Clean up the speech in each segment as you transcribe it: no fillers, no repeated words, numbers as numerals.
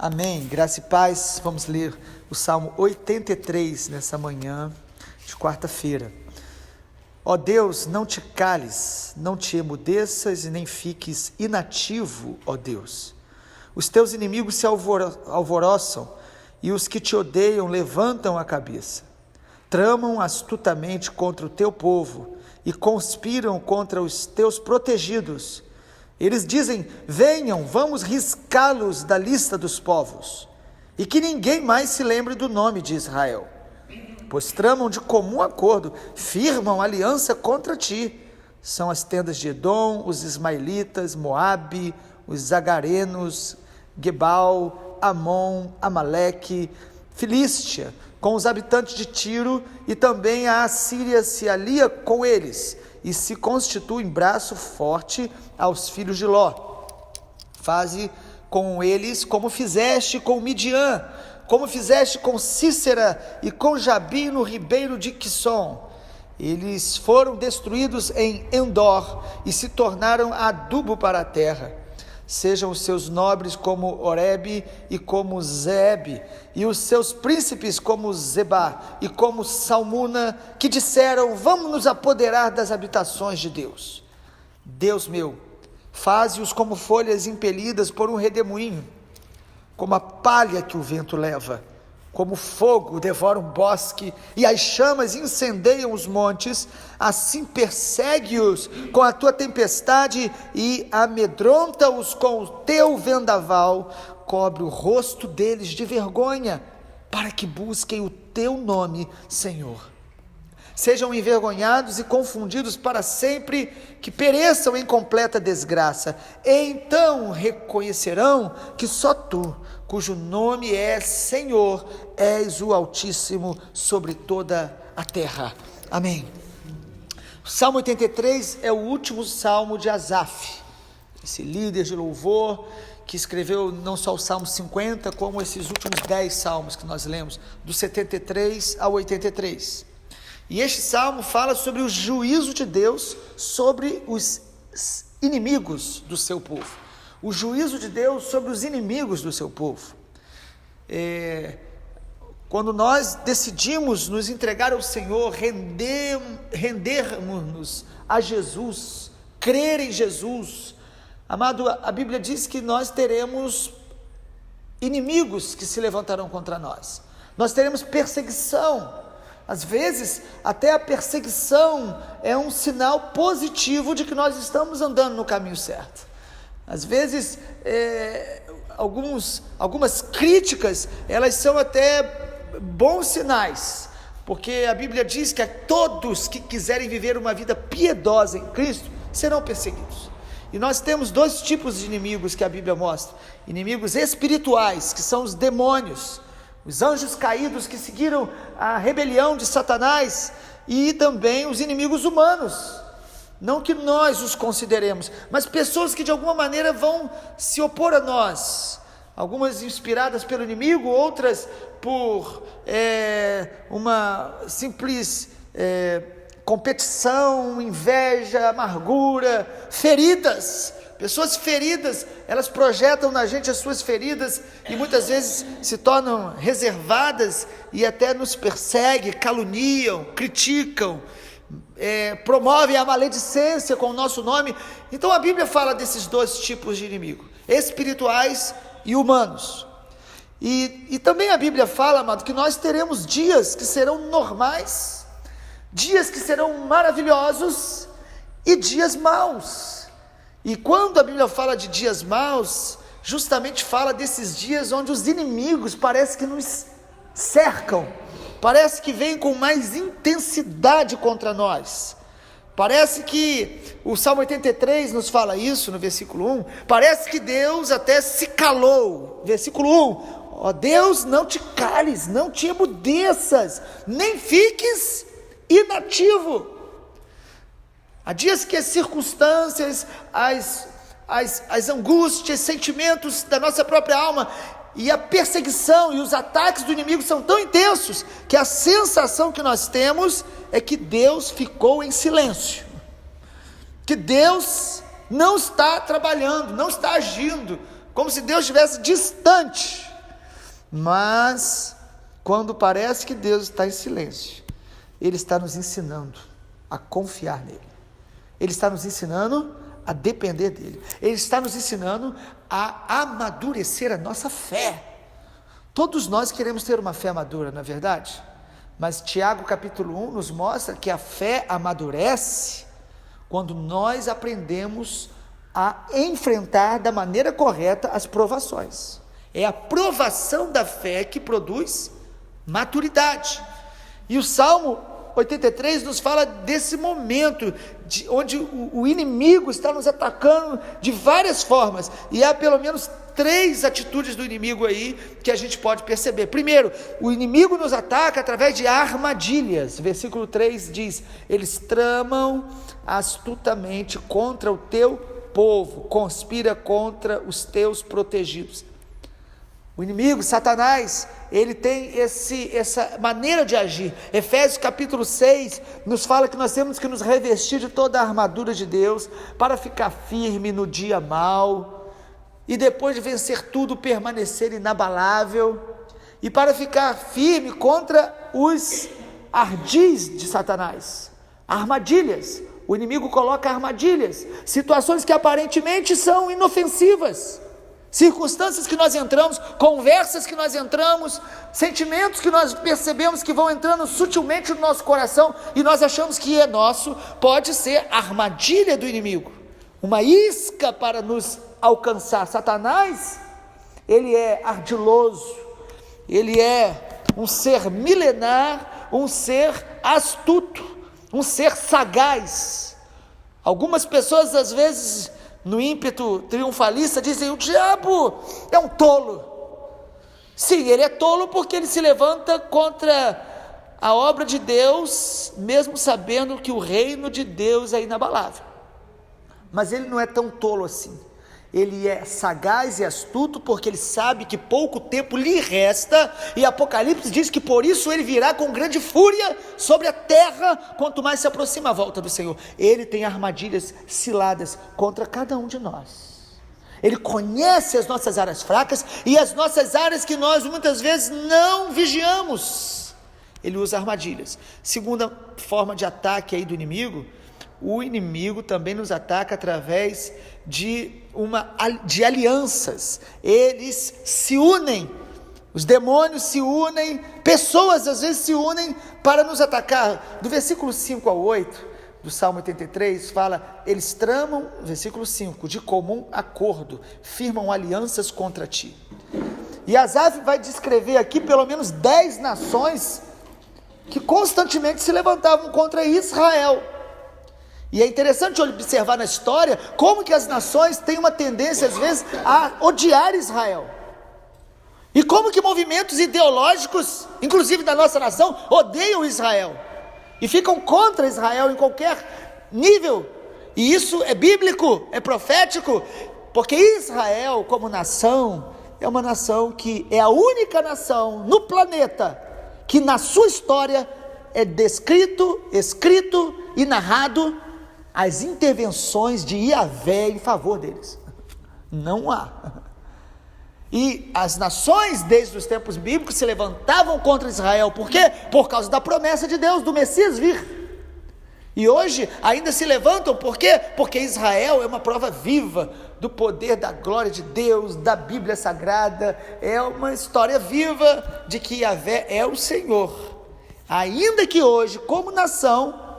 Amém. Graça e paz. Vamos ler o Salmo 83 nessa manhã de quarta-feira. Ó Deus, não te cales, não te emudeças e nem fiques inativo, ó Deus. Os teus inimigos se alvoroçam e os que te odeiam levantam a cabeça. Tramam astutamente contra o teu povo e conspiram contra os teus protegidos. Eles dizem: venham, vamos riscá-los da lista dos povos, e que ninguém mais se lembre do nome de Israel, pois tramam de comum acordo, firmam aliança contra ti. São as tendas de Edom, os ismaelitas, Moabe, os zagarenos, Gebal, Amon, Amaleque, Filístia, com os habitantes de Tiro, e também a Assíria se alia com eles, e se constitui em braço forte aos filhos de Ló. Faze com eles como fizeste com Midian, como fizeste com Cícera e com Jabi no ribeiro de Quisson. Eles foram destruídos em Endor e se tornaram adubo para a terra. Sejam os seus nobres como Oreb e como Zeeb, e os seus príncipes como Zebá e como Salmuna, que disseram: vamos nos apoderar das habitações de Deus. Deus meu, faze-os como folhas impelidas por um redemoinho, como a palha que o vento leva, como fogo devora um bosque e as chamas incendeiam os montes. Assim persegue-os com a tua tempestade e amedronta-os com o teu vendaval. Cobre o rosto deles de vergonha, para que busquem o teu nome, Senhor. Sejam envergonhados e confundidos para sempre, que pereçam em completa desgraça. Então reconhecerão que só tu, cujo nome é Senhor, és o Altíssimo sobre toda a terra. Amém. O Salmo 83 é o último salmo de Asaf, esse líder de louvor que escreveu não só o Salmo 50, como esses últimos 10 salmos que nós lemos, do 73 ao 83. E este salmo fala sobre o juízo de Deus sobre os inimigos do seu povo. O juízo de Deus sobre os inimigos do seu povo. Quando nós decidimos nos entregar ao Senhor, rendermos-nos a Jesus, crer em Jesus, amado, a Bíblia diz que nós teremos inimigos que se levantarão contra nós. Nós teremos perseguição. Às vezes, até a perseguição é um sinal positivo de que nós estamos andando no caminho certo. Às vezes, algumas críticas, elas são até bons sinais, porque a Bíblia diz que todos que quiserem viver uma vida piedosa em Cristo serão perseguidos. E nós temos dois tipos de inimigos que a Bíblia mostra: inimigos espirituais, que são os demônios, os anjos caídos que seguiram a rebelião de Satanás, e também os inimigos humanos, não que nós os consideremos, mas pessoas que de alguma maneira vão se opor a nós, algumas inspiradas pelo inimigo, outras por uma simples competição, inveja, amargura, feridas. Pessoas feridas, elas projetam na gente as suas feridas e muitas vezes se tornam reservadas e até nos perseguem, caluniam, criticam, promovem a maledicência com o nosso nome. Então a Bíblia fala desses dois tipos de inimigos, espirituais e humanos. E também a Bíblia fala, amado, que nós teremos dias que serão normais, dias que serão maravilhosos e dias maus. E quando a Bíblia fala de dias maus, justamente fala desses dias onde os inimigos parece que nos cercam, parece que vêm com mais intensidade contra nós. Parece que o Salmo 83 nos fala isso no versículo 1, parece que Deus até se calou. Versículo 1, ó Deus, não te cales, não te emudeças, nem fiques inativo. Há dias que as circunstâncias, as angústias, sentimentos da nossa própria alma e a perseguição e os ataques do inimigo são tão intensos que a sensação que nós temos é que Deus ficou em silêncio, que Deus não está trabalhando, não está agindo, como se Deus estivesse distante. Mas, quando parece que Deus está em silêncio, Ele está nos ensinando a confiar nele. Ele está nos ensinando a depender dele. Ele está nos ensinando a amadurecer a nossa fé. Todos nós queremos ter uma fé madura, não é verdade? Mas Tiago capítulo 1 nos mostra que a fé amadurece quando nós aprendemos a enfrentar da maneira correta as provações. É a provação da fé que produz maturidade. E o Salmo 83 nos fala desse momento onde o inimigo está nos atacando de várias formas, e há pelo menos 3 atitudes do inimigo aí que a gente pode perceber. Primeiro, o inimigo nos ataca através de armadilhas. Versículo 3 diz: eles tramam astutamente contra o teu povo, conspira contra os teus protegidos. O inimigo, Satanás, ele tem essa maneira de agir. Efésios capítulo 6 nos fala que nós temos que nos revestir de toda a armadura de Deus para ficar firme no dia mau, e depois de vencer tudo, permanecer inabalável, e para ficar firme contra os ardis de Satanás, armadilhas. O inimigo coloca armadilhas, situações que aparentemente são inofensivas, circunstâncias que nós entramos, conversas que nós entramos, sentimentos que nós percebemos que vão entrando sutilmente no nosso coração e nós achamos que é nosso, pode ser armadilha do inimigo, uma isca para nos alcançar. Satanás, ele é ardiloso, ele é um ser milenar, um ser astuto, um ser sagaz. Algumas pessoas às vezes, no ímpeto triunfalista, dizem: o diabo é um tolo. Sim, ele é tolo porque ele se levanta contra a obra de Deus, mesmo sabendo que o reino de Deus é inabalável. Mas ele não é tão tolo assim. Ele é sagaz e astuto porque ele sabe que pouco tempo lhe resta, e Apocalipse diz que por isso ele virá com grande fúria sobre a terra, quanto mais se aproxima a volta do Senhor. Ele tem armadilhas ciladas contra cada um de nós. Ele conhece as nossas áreas fracas e as nossas áreas que nós muitas vezes não vigiamos. Ele usa armadilhas. Segunda forma de ataque aí do inimigo: o inimigo também nos ataca através de alianças. Eles se unem, os demônios se unem, pessoas às vezes se unem para nos atacar. Do versículo 5 ao 8 do Salmo 83 fala: eles tramam, versículo 5, de comum acordo, firmam alianças contra ti. E Asaf vai descrever aqui pelo menos 10 nações que constantemente se levantavam contra Israel. E é interessante observar na história como que as nações têm uma tendência às vezes a odiar Israel, e como que movimentos ideológicos, inclusive da nossa nação, odeiam Israel e ficam contra Israel em qualquer nível. E isso é bíblico, é profético, porque Israel como nação é uma nação que é a única nação no planeta que na sua história é descrito, escrito e narrado as intervenções de Yahvé em favor deles. Não há. E as nações desde os tempos bíblicos se levantavam contra Israel. Por quê? Por causa da promessa de Deus, do Messias vir. E hoje ainda se levantam, por quê? Porque Israel é uma prova viva do poder da glória de Deus, da Bíblia Sagrada. É uma história viva de que Yahvé é o Senhor. Ainda que hoje, como nação,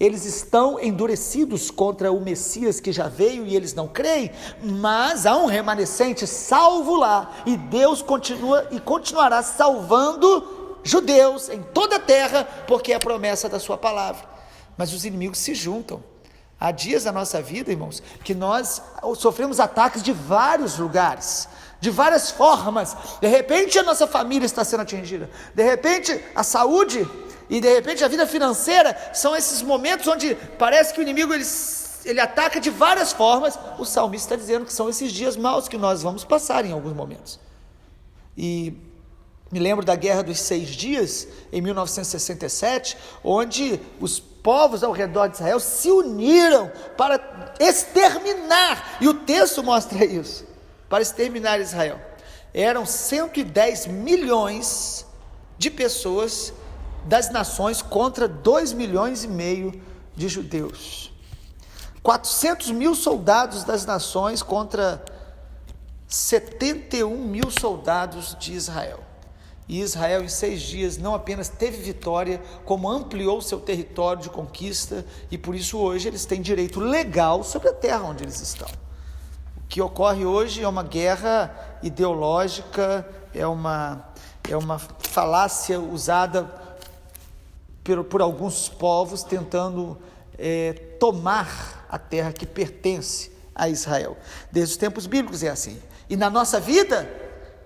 eles estão endurecidos contra o Messias que já veio e eles não creem, mas há um remanescente salvo lá, e Deus continua e continuará salvando judeus em toda a terra, porque é a promessa da sua palavra. Mas os inimigos se juntam. Há dias da nossa vida, irmãos, que nós sofremos ataques de vários lugares, de várias formas. De repente a nossa família está sendo atingida, de repente a saúde, e de repente a vida financeira. São esses momentos onde parece que o inimigo ele ataca de várias formas. O salmista está dizendo que são esses dias maus que nós vamos passar em alguns momentos. E me lembro da Guerra dos 6 Dias, em 1967, onde os povos ao redor de Israel se uniram para exterminar, e o texto mostra isso, para exterminar Israel. eram 110 milhões de pessoas das nações contra 2,5 milhões de judeus. 400 mil soldados das nações contra 71 mil soldados de Israel. E Israel, em 6 dias, não apenas teve vitória, como ampliou seu território de conquista, e por isso hoje eles têm direito legal sobre a terra onde eles estão. O que ocorre hoje é uma guerra ideológica, é uma falácia usada por alguns povos tentando tomar a terra que pertence a Israel. Desde os tempos bíblicos é assim. E na nossa vida,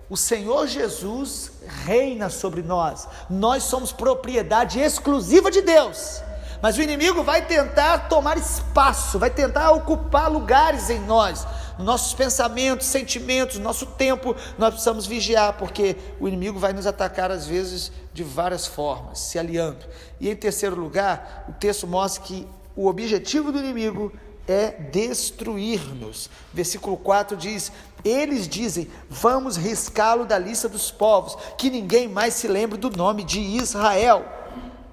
o Senhor Jesus reina sobre nós. Nós somos propriedade exclusiva de Deus. Mas o inimigo vai tentar tomar espaço, vai tentar ocupar lugares em nós, nos nossos pensamentos, sentimentos, nosso tempo. Nós precisamos vigiar, porque o inimigo vai nos atacar às vezes de várias formas, se aliando. E em terceiro lugar, o texto mostra que o objetivo do inimigo é destruir-nos. Versículo 4 diz: eles dizem, vamos riscá-lo da lista dos povos, que ninguém mais se lembre do nome de Israel.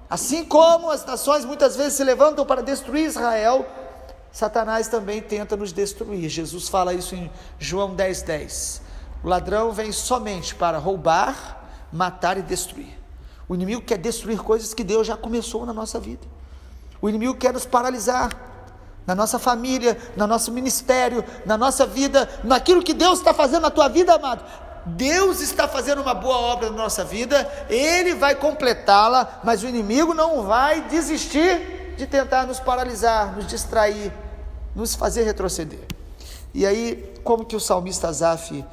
Assim como as nações muitas vezes se levantam para destruir Israel, Satanás também tenta nos destruir. Jesus fala isso em João 10:10. O ladrão vem somente para roubar, matar e destruir. O inimigo quer destruir coisas que Deus já começou na nossa vida. O inimigo quer nos paralisar na nossa família, no nosso ministério, na nossa vida, naquilo que Deus está fazendo na tua vida, amado. Deus está fazendo uma boa obra na nossa vida, Ele vai completá-la, mas o inimigo não vai desistir de tentar nos paralisar, nos distrair, nos fazer retroceder. E aí, como que o salmista Asaf,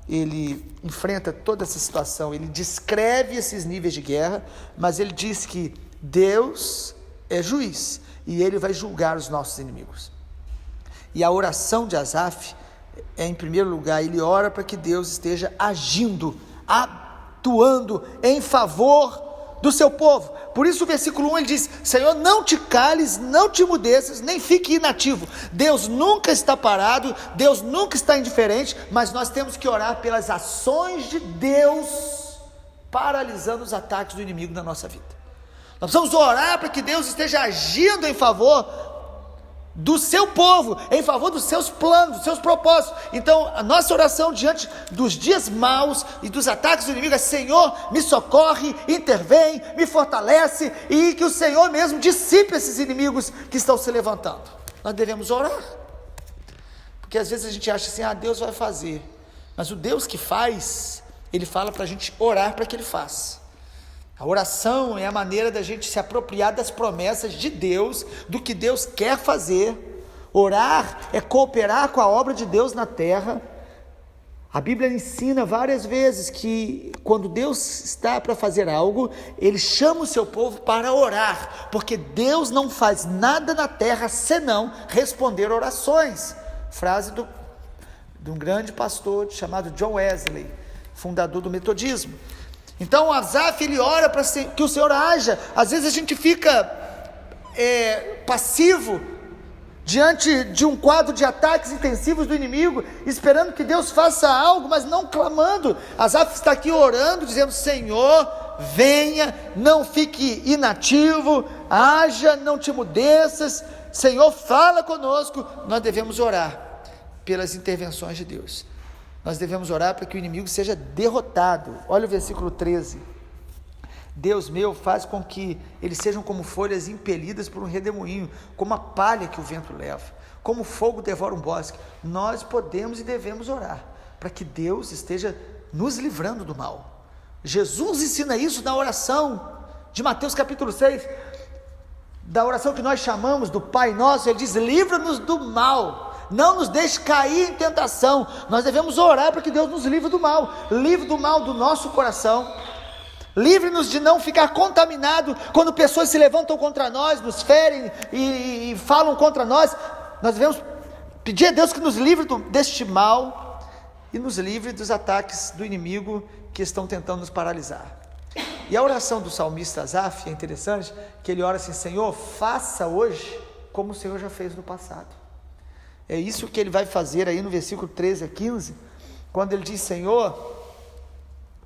ele enfrenta toda essa situação? Ele descreve esses níveis de guerra, mas ele diz que Deus é juiz, e Ele vai julgar os nossos inimigos. E a oração de Asaf é, em primeiro lugar, ele ora para que Deus esteja agindo, atuando em favor do seu povo. Por isso o versículo 1 ele diz: Senhor, não te cales, não te emudeças, nem fique inativo. Deus nunca está parado, Deus nunca está indiferente, mas nós temos que orar pelas ações de Deus, paralisando os ataques do inimigo na nossa vida. Nós precisamos orar para que Deus esteja agindo em favor do seu povo, em favor dos seus planos, dos seus propósitos. Então a nossa oração diante dos dias maus e dos ataques do inimigo é: Senhor, me socorre, intervém, me fortalece, e que o Senhor mesmo dissipe esses inimigos que estão se levantando. Nós devemos orar, porque às vezes a gente acha assim: Deus vai fazer, mas o Deus que faz, Ele fala para a gente orar para que Ele faça. A oração é a maneira da gente se apropriar das promessas de Deus, do que Deus quer fazer. Orar é cooperar com a obra de Deus na terra. A Bíblia ensina várias vezes que quando Deus está para fazer algo, Ele chama o seu povo para orar, porque Deus não faz nada na terra senão responder orações. Frase de um grande pastor chamado John Wesley, fundador do metodismo. Então Asaf, ele ora para que o Senhor haja. Às vezes a gente fica passivo diante de um quadro de ataques intensivos do inimigo, esperando que Deus faça algo, mas não clamando. Asaf está aqui orando, dizendo: Senhor, venha, não fique inativo, haja, não te emudeças. Senhor, fala conosco. Nós devemos orar pelas intervenções de Deus. Nós devemos orar para que o inimigo seja derrotado. Olha o versículo 13. Deus meu, faz com que eles sejam como folhas impelidas por um redemoinho, como a palha que o vento leva, como fogo devora um bosque. Nós podemos e devemos orar para que Deus esteja nos livrando do mal. Jesus ensina isso na oração de Mateus capítulo 6, da oração que nós chamamos do Pai Nosso. Ele diz: livra-nos do mal, não nos deixe cair em tentação. Nós devemos orar para que Deus nos livre do mal do nosso coração. Livre-nos de não ficar contaminado quando pessoas se levantam contra nós, nos ferem e falam contra nós. Nós devemos pedir a Deus que nos livre deste mal e nos livre dos ataques do inimigo que estão tentando nos paralisar. E a oração do salmista Asaf é interessante, que ele ora assim: Senhor, faça hoje como o Senhor já fez no passado. É isso que ele vai fazer aí no versículo 13 a 15, quando ele diz: Senhor,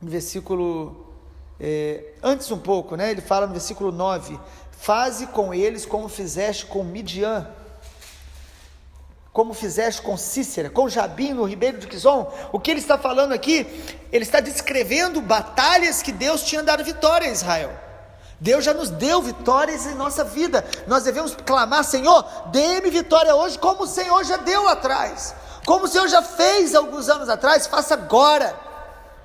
no versículo, antes um pouco, né? Ele fala no versículo 9, faze com eles como fizeste com Midian, como fizeste com Cícera, com Jabim no ribeiro de Quizon. O que ele está falando aqui? Ele está descrevendo batalhas que Deus tinha dado vitória a Israel. Deus já nos deu vitórias em nossa vida. Nós devemos clamar: Senhor, dê-me vitória hoje, como o Senhor já deu lá atrás, como o Senhor já fez alguns anos atrás, faça agora.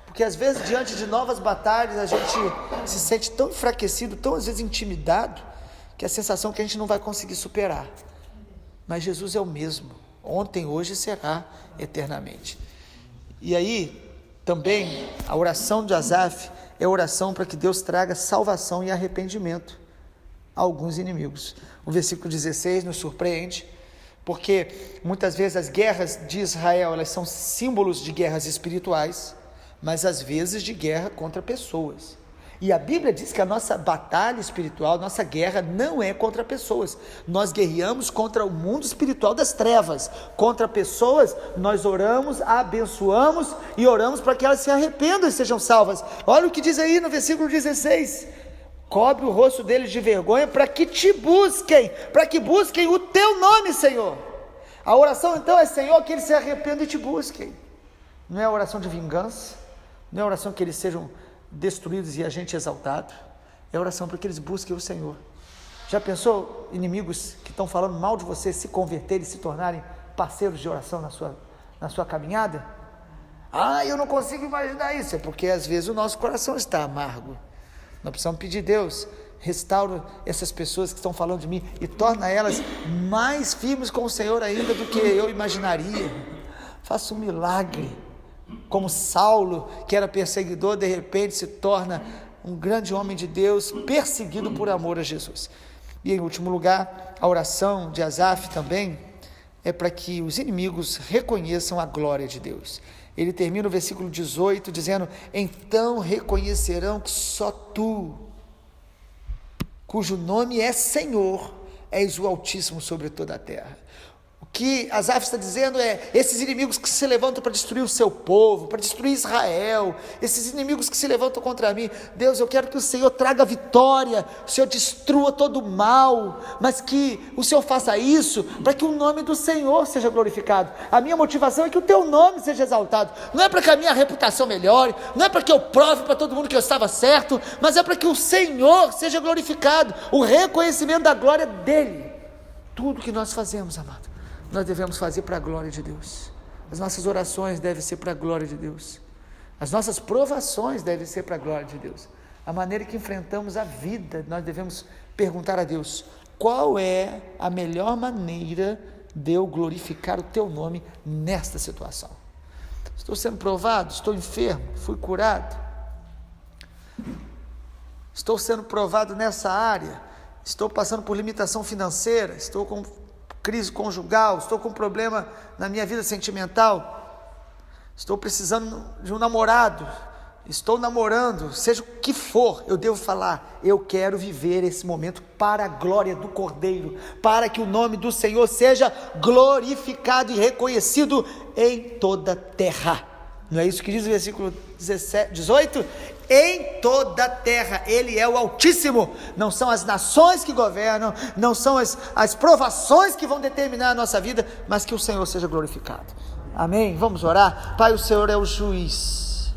Porque às vezes, diante de novas batalhas, a gente se sente tão enfraquecido, tão às vezes intimidado, que a sensação é que a gente não vai conseguir superar. Mas Jesus é o mesmo, ontem, hoje e será eternamente. E aí, também, a oração de Asaf é oração para que Deus traga salvação e arrependimento a alguns inimigos. O versículo 16 nos surpreende, porque muitas vezes as guerras de Israel, elas são símbolos de guerras espirituais, mas às vezes de guerra contra pessoas. E a Bíblia diz que a nossa batalha espiritual, nossa guerra não é contra pessoas. Nós guerreamos contra o mundo espiritual das trevas. Contra pessoas, nós oramos, abençoamos e oramos para que elas se arrependam e sejam salvas. Olha o que diz aí no versículo 16. Cobre o rosto deles de vergonha para que te busquem, para que busquem o teu nome, Senhor. A oração então é: Senhor, que eles se arrependam e te busquem. Não é a oração de vingança, não é a oração que eles sejam destruídos e a gente exaltado, é oração para que eles busquem o Senhor. Já pensou inimigos que estão falando mal de você se converterem e se tornarem parceiros de oração na sua caminhada? Eu não consigo imaginar isso. É porque às vezes o nosso coração está amargo. Nós precisamos pedir: Deus, restaura essas pessoas que estão falando de mim e torna elas mais firmes com o Senhor ainda do que eu imaginaria. Faça um milagre. Como Saulo, que era perseguidor, de repente se torna um grande homem de Deus, perseguido por amor a Jesus. E em último lugar, a oração de Asaf também é para que os inimigos reconheçam a glória de Deus. Ele termina o versículo 18 dizendo: então reconhecerão que só tu, cujo nome é Senhor, és o Altíssimo sobre toda a terra. O que Asaf está dizendo é: esses inimigos que se levantam para destruir o seu povo, para destruir Israel, esses inimigos que se levantam contra mim, Deus, eu quero que o Senhor traga vitória, o Senhor destrua todo o mal, mas que o Senhor faça isso para que o nome do Senhor seja glorificado. A minha motivação é que o teu nome seja exaltado, não é para que a minha reputação melhore, não é para que eu prove para todo mundo que eu estava certo, mas é para que o Senhor seja glorificado, o reconhecimento da glória dEle. Tudo que nós fazemos, amado, nós devemos fazer para a glória de Deus. As nossas orações devem ser para a glória de Deus. As nossas provações devem ser para a glória de Deus. A maneira que enfrentamos a vida, nós devemos perguntar a Deus: qual é a melhor maneira de eu glorificar o teu nome nesta situação? Estou sendo provado? Estou enfermo? Fui curado? Estou sendo provado nessa área? Estou passando por limitação financeira? Estou com crise conjugal? Estou com problema na minha vida sentimental? Estou precisando de um namorado? Estou namorando? Seja o que for, eu devo falar: eu quero viver esse momento para a glória do Cordeiro, para que o nome do Senhor seja glorificado e reconhecido em toda a terra. Não é isso que diz o versículo 18? Em toda a terra, Ele é o Altíssimo. Não são as nações que governam, não são as provações que vão determinar a nossa vida, mas que o Senhor seja glorificado. Amém? Vamos orar? Pai, o Senhor é o juiz,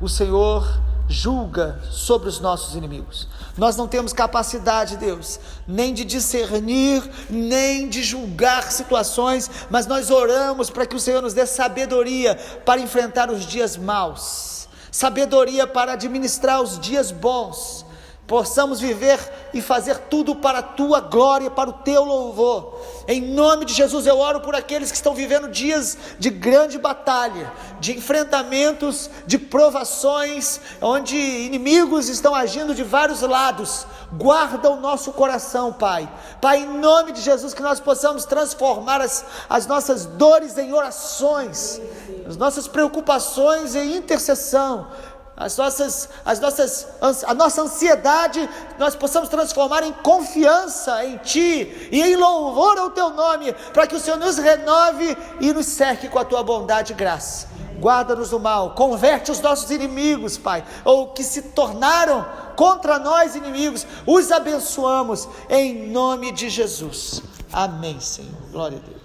o Senhor julga sobre os nossos inimigos. Nós não temos capacidade, Deus, nem de discernir, nem de julgar situações, mas nós oramos para que o Senhor nos dê sabedoria para enfrentar os dias maus, sabedoria para administrar os dias bons, possamos viver e fazer tudo para a Tua glória, para o Teu louvor. Em nome de Jesus eu oro por aqueles que estão vivendo dias de grande batalha, de enfrentamentos, de provações, onde inimigos estão agindo de vários lados. Guarda o nosso coração, Pai. Pai, em nome de Jesus, que nós possamos transformar as nossas dores em orações, as nossas preocupações em intercessão, a nossa ansiedade, nós possamos transformar em confiança em Ti e em louvor ao Teu nome, para que o Senhor nos renove e nos cerque com a Tua bondade e graça. guarda-nos do mal, converte os nossos inimigos, Pai, ou que se tornaram contra nós inimigos, os abençoamos em nome de Jesus. Amém, Senhor. Glória a Deus.